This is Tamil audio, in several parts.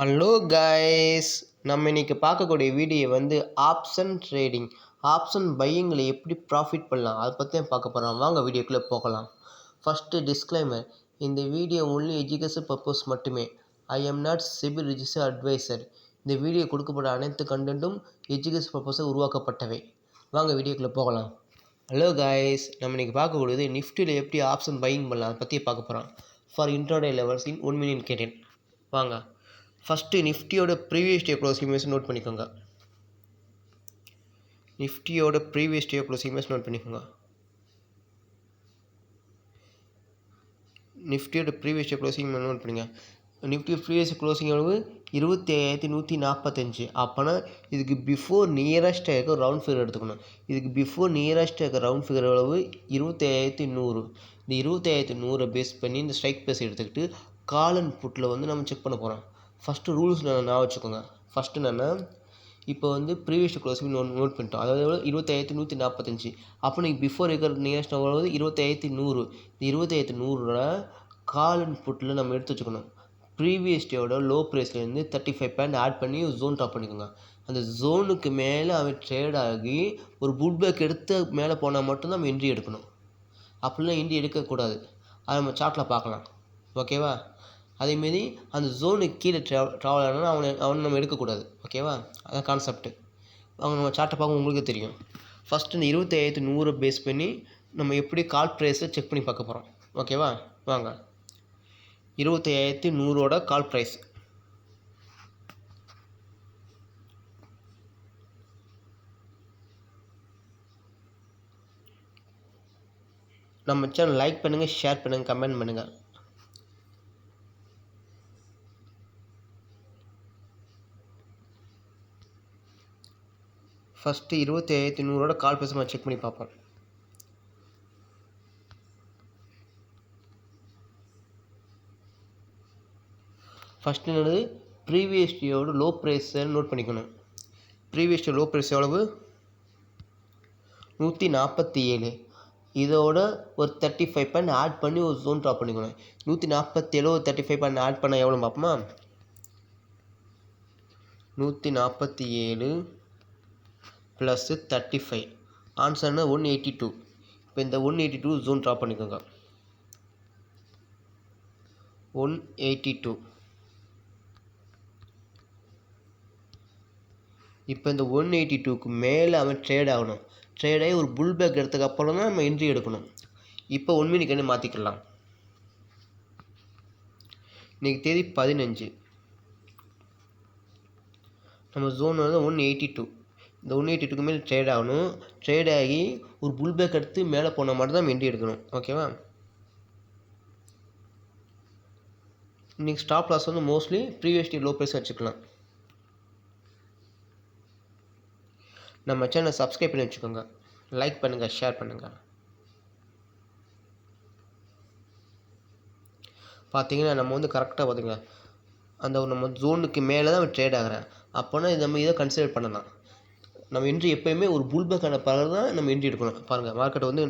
ஹலோ கைஸ், நம்ம இன்னைக்கு பார்க்கக்கூடிய வீடியோ வந்து ஆப்ஷன் ட்ரேடிங். ஆப்ஷன் பையிங்கில் எப்படி ப்ராஃபிட் பண்ணலாம் அதை பற்றி தான் பார்க்க போகிறோம். வாங்க வீடியோக்குள்ளே போகலாம். ஃபஸ்ட்டு டிஸ்க்ளைமர், இந்த வீடியோ ஒன்லி எஜுகேஷன் பர்பஸ் மட்டுமே. I am not SEBI register advisor. இந்த வீடியோ கொடுக்கப்பட்ட அனைத்து கண்டென்ட்டும் எஜுகேஷன் பர்பஸை உருவாக்கப்பட்டவை. வாங்க வீடியோக்குள்ளே போகலாம். ஹலோ கைஸ், நம்ம இன்றைக்கி பார்க்கக்கூடியது நிஃப்டியில் எப்படி ஆப்ஷன் பையிங் பண்ணலாம் அதை பற்றி பார்க்க போகிறோம். For intraday levels in 1 minute கேட்டேன். வாங்க ஃபஸ்ட்டு நிஃப்டியோட previous day closing image note பண்ணிக்கோங்க. நிஃப்டியோட previous day closing image note பண்ணிக்கோங்க. நிஃப்டியோட ப்ரீவியஸ் டே க்ளோசிங் நோட் பண்ணிங்க. நிஃப்டி ப்ரீவியஸ் க்ளோசிங் அளவு 25,145. அப்போனா இதுக்கு பிஃபோர் நியரஸ்ட் இருக்க ரவுண்ட் ஃபிகர் எடுத்துக்கணும். இதுக்கு பிஃபோர் நியரஸ்ட் இருக்க ரவுண்ட் ஃபிகர் அளவு 25,100. இந்த 25,100 பேஸ் பண்ணி இந்த ஸ்ட்ரைக் பேஸ் எடுத்துக்கிட்டு கால் அண்ட் புட்டில் வந்து நம்ம செக் பண்ண போகிறோம். ஃபஸ்ட்டு ரூல்ஸ் நான் வச்சுக்கோங்க. ஃபஸ்ட்டு என்னென்னா, இப்போ வந்து ப்ரீவியஸ் க்ளோசிங் நோட் பண்ணிட்டோம். அதாவது 25,145. அப்போ நீங்கள் பிஃபோர் இருக்கிற நியரஸ்ட் அவ்வளவு 25,100. இந்த 25,100 கால் அண்ட் புட்டில் நம்ம எடுத்து வச்சுக்கணும். ப்ரீவியஸ் டேயோட லோ ப்ரைஸ்லேருந்து 35 பாயிண்ட் ஆட் பண்ணி ஜோன் டாப் பண்ணிக்கோங்க. அந்த ஜோனுக்கு மேலே அவன் ட்ரேட் ஆகி ஒரு புட் பேக் எடுத்து மேலே போனால் மட்டும்தான் நம்ம என்ட்ரி எடுக்கணும். அப்படிலாம் என்ட்ரி எடுக்கக்கூடாது. அதை நம்ம சார்ட்டில் பார்க்கலாம். ஓகேவா? அதேமாரி அந்த ஜோனுக்கு கீழே ட்ராவல் ஆனால் அவனை நம்ம எடுக்கக்கூடாது. ஓகேவா? அதான் கான்செப்ட்டு. அவங்க நம்ம சார்ட்டை பார்க்க உங்களுக்கு தெரியும். ஃபஸ்ட்டு இந்த 25,100 பேஸ் பண்ணி நம்ம எப்படி கால் ப்ரைஸை செக் பண்ணி பார்க்க போகிறோம். ஓகேவா? வாங்க, 25,100 கால் ப்ரைஸ். நம்ம சேனல் லைக் பண்ணுங்கள், ஷேர் பண்ணுங்கள், கமெண்ட் பண்ணுங்கள். ஃபஸ்ட்டு 25,100 கால் ப்ரைஸ் நம்ம செக் பண்ணி பார்ப்போம். ஃபஸ்ட்டு என்னது, ப்ரீவியஸ் டேயோட லோ ப்ரைஸை நோட் பண்ணிக்கணும். ப்ரீவியஸ் டே லோ ப்ரைஸ் எவ்வளவு? 147. இதோட ஒரு 35 பாயிண்ட் ஆட் பண்ணி ஒரு ஜோன் ட்ராப் பண்ணிக்கணும். 147 ஒரு 35 பாயிண்ட் ஆட் பண்ணால் எவ்வளோ பார்ப்போமா? 147 ப்ளஸ் 35 ஆன்சர்னா 182. இப்போ இந்த 182 ஜோன் ட்ராப் பண்ணிக்கோங்க. 182. இப்போ இந்த 182க்கு மேலே அவன் ட்ரேட் ஆகணும். ட்ரேட் ஆகி ஒரு புல் பேக் எடுத்ததுக்கு அப்புறம் தான் நம்ம என்ட்ரி எடுக்கணும். இப்போ 1 மினிட் கண்ணு மாற்றிக்கலாம். இன்றைக்கி தேதி 15. நம்ம ஜோன் வந்து 182. இந்த 182க்கு மேலே ட்ரேட் ஆகணும். ட்ரேட் ஆகி ஒரு புல் பேக் எடுத்து மேலே போனால் மட்டும் தான் நம்ம என்ட்ரி எடுக்கணும். ஓகேவா? இன்றைக்கி ஸ்டாப் லாஸ் வந்து mostly previous day low price வச்சுக்கலாம். நம்ம சேனலை சப்ஸ்கிரைப் பண்ணி வச்சுக்கோங்க. லைக் பண்ணுங்கள், ஷேர் பண்ணுங்கள். பார்த்தீங்கன்னா நம்ம வந்து கரெக்டாக பார்த்திங்களா, அந்த நம்ம ஜோனுக்கு மேலே தான் ட்ரேட் ஆகிறேன். அப்போனா நம்ம இதை கன்சிடர் பண்ணலாம். நம்ம என்ட்ரி எப்போயுமே ஒரு புல் பேக்கான பிறகு தான் நம்ம என்ட்ரி எடுக்கணும். பாருங்கள், மார்க்கெட் வந்து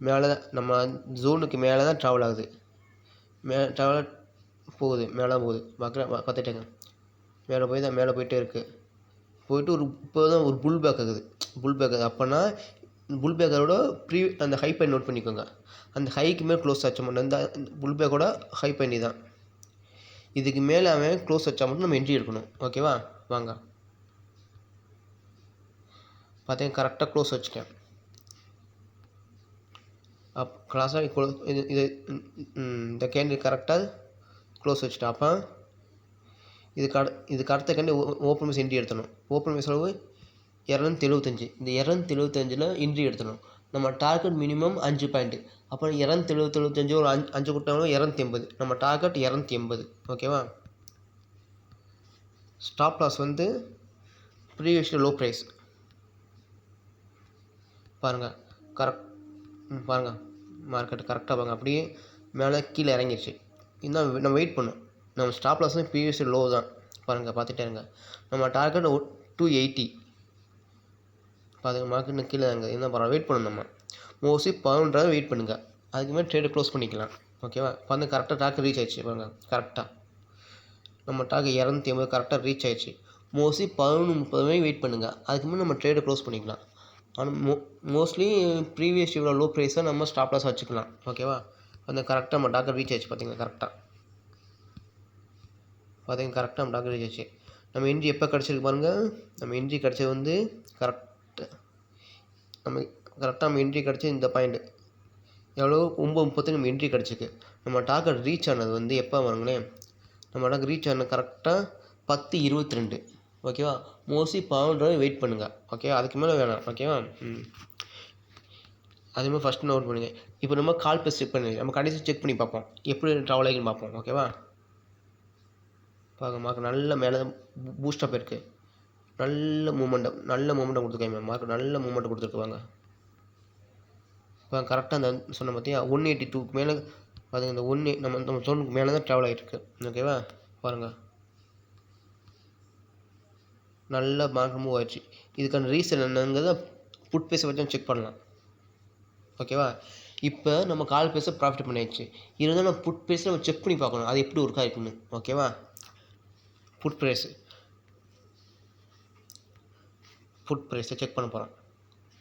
மேலே தான் நம்ம ஜோனுக்கு மேலே தான் ட்ராவல் ஆகுது. ட்ராவல் போகுது, மேலே போகுது. பார்த்துட்டேங்க, மேலே போயிட்டே இருக்குது. போயிட்டு இப்போ தான் ஒரு புல் பேக் ஆகுது. அப்போனா புல் பேக்கரோட அந்த ஹை பாயிண்ட் நோட் பண்ணிக்கோங்க. அந்த ஹைக்கு மேலே க்ளோஸ் ஆச்சா மட்டும் இந்த புல் பேக்கோட ஹை பண்ணி தான். இதுக்கு மேலே அவன் க்ளோஸ் வச்சா மட்டும் நம்ம என்ட்ரி எடுக்கணும். ஓகேவா? வாங்க, பார்த்தீங்க கரெக்டாக க்ளோஸ் வச்சுட்டேன். கிளாஸாக இது இந்த கேண்டில் கரெக்டாக க்ளோஸ் வச்சுட்டேன். அப்போ இதுக்கு அடுத்த கேண்டில் ஓப்பன் மிஸ் என்ட்ரி எடுத்தணும். ஓப்பன் மிஸ் அளவு 275. இந்த 275ல் என்ட்ரி எடுத்தணும். நம்ம டார்கெட் மினிமம் 5 பாயிண்ட்டு. அப்போ 275 ஒரு 5 கொடுத்தாலும் 280. நம்ம டார்கெட் 280. ஓகேவா? ஸ்டாப் லாஸ் வந்து ப்ரீவியஸ் லோ ப்ரைஸ். பாருங்கள், பாருங்கள், மார்க்கெட் கரெக்டாக பாருங்கள், அப்படியே மேலே கீழே இறங்கிடுச்சு. இன்னும் நம்ம வெயிட் பண்ணணும். நம்ம ஸ்டாப் லாஸ் வந்து ப்ரீவியஸ் லோ தான். பாருங்கள், பார்த்துட்டே இருங்க. நம்ம டார்கெட் 280. பாருங்க, மார்க்கெட் கீழே தாங்க. என்ன பரவாயில்ல, வெயிட் பண்ணணும். நம்ம மோஸ்ட்லி 11 வெயிட் பண்ணுங்கள். அதுக்கு மேலே ட்ரேடு க்ளோஸ் பண்ணிக்கலாம். ஓகேவா? பாருங்க, கரெக்டாக டார்கெட் ரீச் ஆயிடுச்சு. பாருங்கள், கரெக்டாக நம்ம டார்கெட் 280 கரெக்டாக ரீச் ஆயிடுச்சு. மோஸ்ட்லி 11:30 வரைக்கும் வெயிட் பண்ணுங்கள். அதுக்கு முன்னாடி நம்ம ட்ரேடை க்ளோஸ் பண்ணிக்கலாம். ஆனால் மோஸ்ட்லி ப்ரீவியஸ் இவ்வளோ லோ ப்ரைஸாக நம்ம ஸ்டாப் லாஸ் வச்சுக்கலாம். ஓகேவா? அந்த கரெக்டாக நம்ம டார்கெட் ரீச் ஆயிடுச்சு. பார்த்தீங்கன்னா கரெக்டாக நம்ம டார்கெட் ரீச் ஆயிடுச்சு. நம்ம என்ட்ரி எப்போ கிடச்சிருக்கு பாருங்கள். நம்ம என்ட்ரி கிடச்சது வந்து கரெக்டாக நம்ம என்ட்ரி கிடச்சி இந்த பாயிண்ட்டு எவ்வளோ 9:30 நம்ம என்ட்ரி கிடச்சிருக்கு. நம்ம டார்கெட் ரீச் ஆனது வந்து எப்போ வருங்களேன், நம்ம டார்கெட் ரீச் ஆனது கரெக்டாக 10:22. ஓகேவா? மோஸ்ட்லி 11 வெயிட் பண்ணுங்கள். ஓகே, அதுக்கு மேலே வேணாம். ஓகேவா? அதேமாதிரி ஃபஸ்ட்டு நோட் பண்ணுங்கள். இப்போ நம்ம கால் ப்ளஸ் செக் பண்ணி நம்ம கடைசி செக் பண்ணி பார்ப்போம், எப்படி ட்ராவல் ஆகின்னு பார்ப்போம். ஓகேவா? மார்க் நல்ல மேலே பூஸ்டப் இருக்குது. நல்ல மூமெண்டம் கொடுத்துருக்காங்க. மார்க் நல்ல மூமெண்ட் கொடுத்துருக்குவாங்க. இப்போ கரெக்டாக அந்த சொன்ன பார்த்தியா 182க்கு மேலே பாருங்கள். இந்த நம்ம ஜோனுக்கு மேலே தான் ட்ராவல் ஆகிட்டு இருக்கு. ஓகேவா? பாருங்கள், நல்ல மார்க் மூவ் ஆயிடுச்சு. இதுக்கான ரீசன் என்னங்கிறத புட் பேஸை வச்சு செக் பண்ணலாம். ஓகேவா? இப்போ நம்ம கால் பேஸை ப்ராஃபிட் பண்ணியாச்சு. இருந்தாலும் நம்ம புட் பேஸை நம்ம செக் பண்ணி பார்க்கணும், அது எப்படி ஒர்க் ஆகிருக்குன்னு. ஓகேவா? புட் ப்ரைஸை செக் பண்ண போகிறோம்.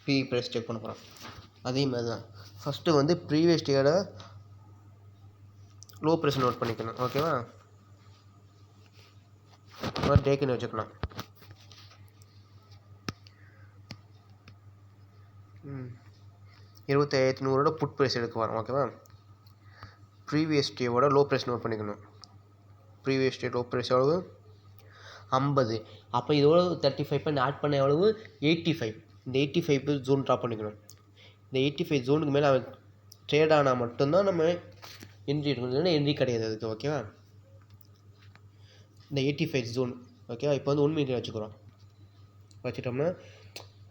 பிஇ ப்ரைஸ் செக் பண்ண போகிறோம். அதே மாதிரி தான் ஃபஸ்ட்டு வந்து ப்ரீவியஸ் டேயோட லோ ப்ரைஸ் நோட் பண்ணிக்கணும். ஓகேவா? டேக்குன்னு வச்சுக்கலாம். 25,100 புட் ப்ரைஸ் எடுக்க வரோம். ஓகேவா? ப்ரீவியஸ் டேவோட லோ ப்ரைஸ் நோட் பண்ணிக்கணும். ப்ரீவியஸ் டே லோ ப்ரைஸ் எவ்வளவு? 50. அப்போ இதோட 35 பண்ணி ஆட் பண்ண எவ்வளவு? 85. இந்த 85 ஜோன் ட்ராப் பண்ணிக்கணும். இந்த 85 ஜோனுக்கு மேலே அவன் ட்ரேட் ஆனால் மட்டும்தான் நம்ம என்ட்ரி எடுக்கணும், இல்லைன்னா என்ட்ரி கிடையாது அதுக்கு. ஓகேவா? இந்த 85 ஜோன். ஓகேவா? இப்போ வந்து 1 மினிட் வச்சுக்கிறோம். வச்சுட்டோம்னா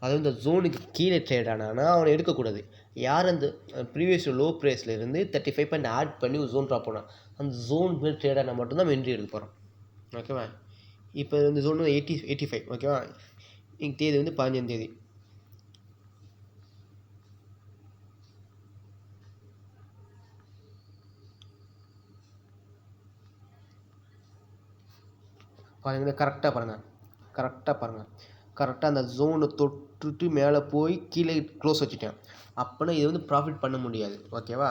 அது இந்த ஜோனுக்கு கீழே ட்ரேட் ஆனான்னா அவனை எடுக்கக்கூடாது. யார் அந்த ப்ரீவியஸ் லோ ப்ரைஸில் இருந்து 35 பாயிண்ட் ஆட் பண்ணி ஒரு ஜோன் ட்ராப் பண்ணோம், அந்த ஜோனுக்கு மேலே ட்ரேட் ஆனால் மட்டும்தான் என்ட்ரி எடுக்க போகிறோம். ஓகேவா? இப்போ இந்த ஜோன் 85. ஓகேவா? இன்னைக்கு தேதி வந்து 15ஆம் தேதி. பாருங்கள், கரெக்டாக பாருங்கள். கரெக்டாக அந்த ஜோனை தொட்டுட்டு மேலே போய் கீழே க்ளோஸ் வச்சுட்டேன். அப்போனா இது வந்து ப்ராஃபிட் பண்ண முடியாது. ஓகேவா?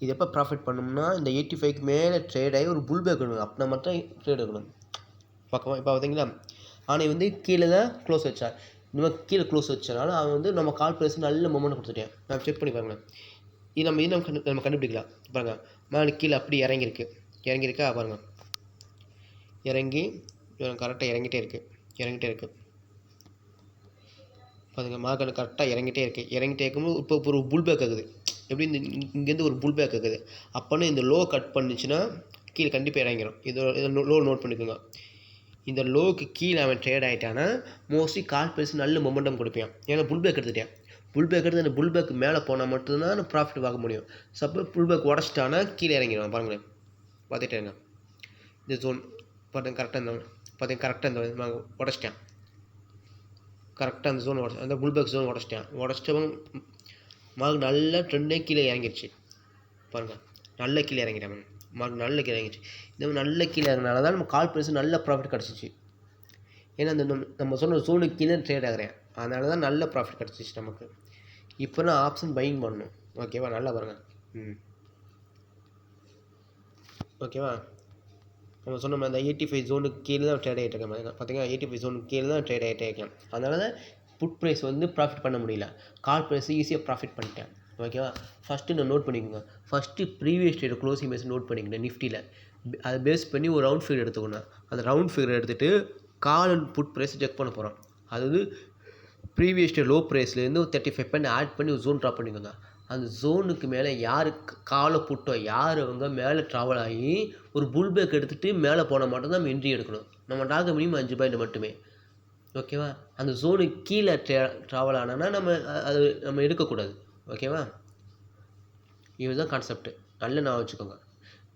இது எப்போ ப்ராஃபிட் பண்ணணும்னா இந்த 85க்கு மேலே ட்ரேட் ஆகி ஒரு புல் பேக் எடுக்கணும். அப்படின்னா மட்டும் ட்ரேட் எடுக்கணும். பக்கமாக இப்போ பார்த்தீங்களா, ஆனால் வந்து கீழே தான் க்ளோஸ் வச்சான். நம்ம கீழே க்ளோஸ் வச்சனால அவன் வந்து நம்ம கால் ப்ரைஸ் நல்ல மொமெண்ட் கொடுத்துட்டேன். நான் செக் பண்ணி பாருங்களேன். இது நம்ம கண்டுபிடிக்கலாம். பாருங்கள், மேலே கீழே அப்படி இறங்கியிருக்கா பாருங்கள். இறங்கி கரெக்டாக இறங்கிட்டே இருக்குது. பாருங்க, மார்க்கெட் கரெக்டாக இறங்கிட்டே இருக்கும்போது இப்போ ஒரு புல் பேக் ஆகுது. எப்படி இங்கேருந்து ஒரு புல் பேக் ஆகுது. அப்போனா இந்த லோ கட் பண்ணிச்சுன்னா கீழே கண்டிப்பாக இறங்கிடும். இதை லோ நோட் பண்ணிக்கோங்க. இந்த லோவுக்கு கீழே அவன் ட்ரேட் ஆகிட்டானா மோஸ்ட்லி கால் ப்ரைஸ் நல்ல மொமெண்டம் கொடுப்பான். ஏன்னா புல் பேக் எடுத்துட்டேன். புல் பேக் எடுத்து அந்த புல் பேக் மேலே போனால் மட்டும்தான் ப்ராஃபிட் பார்க்க முடியும். சப்போஸ் புல் பேக் உடச்சிட்டானா கீழே இறங்கிடுவான். பாருங்களேன், பார்த்துட்டேங்க. இந்த ஜோன் பார்த்தீங்க கரெக்டாக இந்த உடச்சிட்டேன். கரெக்டாக அந்த ஜோன் அந்த புல் பேக் ஜோன் உடச்சிட்டவன் மார்க் நல்ல ட்ரெண்டே கீழே இறங்கிடுச்சு. பாருங்கள், நல்ல கீழே இறங்கிட்டேன். மார்க் நல்ல கீழே இறங்கிடுச்சு. இந்த மாதிரி நல்ல கீழே இறங்கினால தான் நம்ம கால் ப்ரைஸ் நல்ல ப்ராஃபிட் கிடச்சிச்சு. ஏன்னா அந்த நம்ம சொன்ன ஜோனுக்கு கீழே ட்ரேட் ஆகிறேன், அதனால தான் நல்ல ப்ராஃபிட் கிடச்சிச்சு நமக்கு. இப்போ நான் ஆப்ஷன் பையிங் பண்ணணும். ஓகேவா? நல்லா பாருங்கள். ஓகேவா? நம்ம சொன்ன மாதிரி அந்த 85 ஜோனுக்கு கீழே தான் ட்ரேட் ஆகிட்டு இருக்கேன். பார்த்தீங்கன்னா 85 ஜோனுக்கு கீழே தான் ட்ரேட் ஆகிட்டே இருக்கேன். அதனால தான் புட் ப்ரைஸ் வந்து ப்ராஃபிட் பண்ண முடியல. கால் ப்ரைஸ் ஈஸியாக ப்ராஃபிட் பண்ணிட்டேன். ஓகேவா? ஃபஸ்ட்டு நான் நோட் பண்ணிக்கோங்க. First previous date closing base note பண்ணிக்கணும். நிஃப்டியில் அதை பேஸ் பண்ணி ஒரு ரவுண்ட் ஃபிகர் எடுத்துக்கணும். அந்த ரவுண்ட் ஃபிகர் எடுத்துகிட்டு call and put price check பண்ண போகிறோம். அதாவது ப்ரீவியஸ் டே லோ ப்ரைஸ்லேருந்து 35 பண்ணி ஆட் பண்ணி ஒரு ஜோன் ட்ராப் பண்ணிக்கோங்க. அந்த ஜோனுக்கு மேலே யாருக்கு காலை புட்டோ யார் அவங்க மேலே ட்ராவல் ஆகி ஒரு புல் பேக் எடுத்துகிட்டு மேலே போனால் மட்டும்தான் நம்ம என்ட்ரி எடுக்கணும். நம்ம டார்கெட் மினிமம் 5 பாயிண்ட் மட்டுமே. ஓகேவா? அந்த ஜோனுக்கு கீழே ட்ராவல் ஆனால் நம்ம எடுக்கக்கூடாது. ஓகேவா? இதுதான் கான்செப்ட். நல்ல நான் வச்சுக்கோங்க.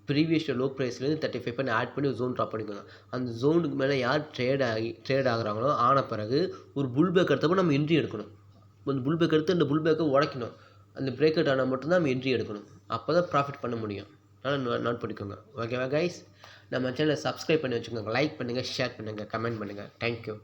ப்ரீவியஸ் லோ ப்ரைஸ்லேருந்து 35 பண்ணி ஆட் பண்ணி ஒரு ஜோன் ட்ராப் பண்ணிக்கோங்க. அந்த ஜோனுக்கு மேலே யார் ட்ரேட் ஆகுறாங்களோ ஆன பிறகு ஒரு புல் பேக் எடுத்தப்போ நம்ம என்ட்ரி எடுக்கணும். அந்த புல் பேக் எடுத்து அந்த புல் பேக்கை உடைக்கணும். அந்த பிரேக் அவுட் ஆனால் மட்டும்தான் நம்ம என்ட்ரி எடுக்கணும். அப்போ தான் ப்ராஃபிட் பண்ண முடியும். அதனால் நோட் பண்ணிக்கோங்க. ஓகேவா கைஸ்? நம்ம சேனலை சப்ஸ்கிரைப் பண்ணி வச்சுக்கோங்க. லைக் பண்ணுங்கள், ஷேர் பண்ணுங்கள், கமெண்ட் பண்ணுங்கள். தேங்க்யூ.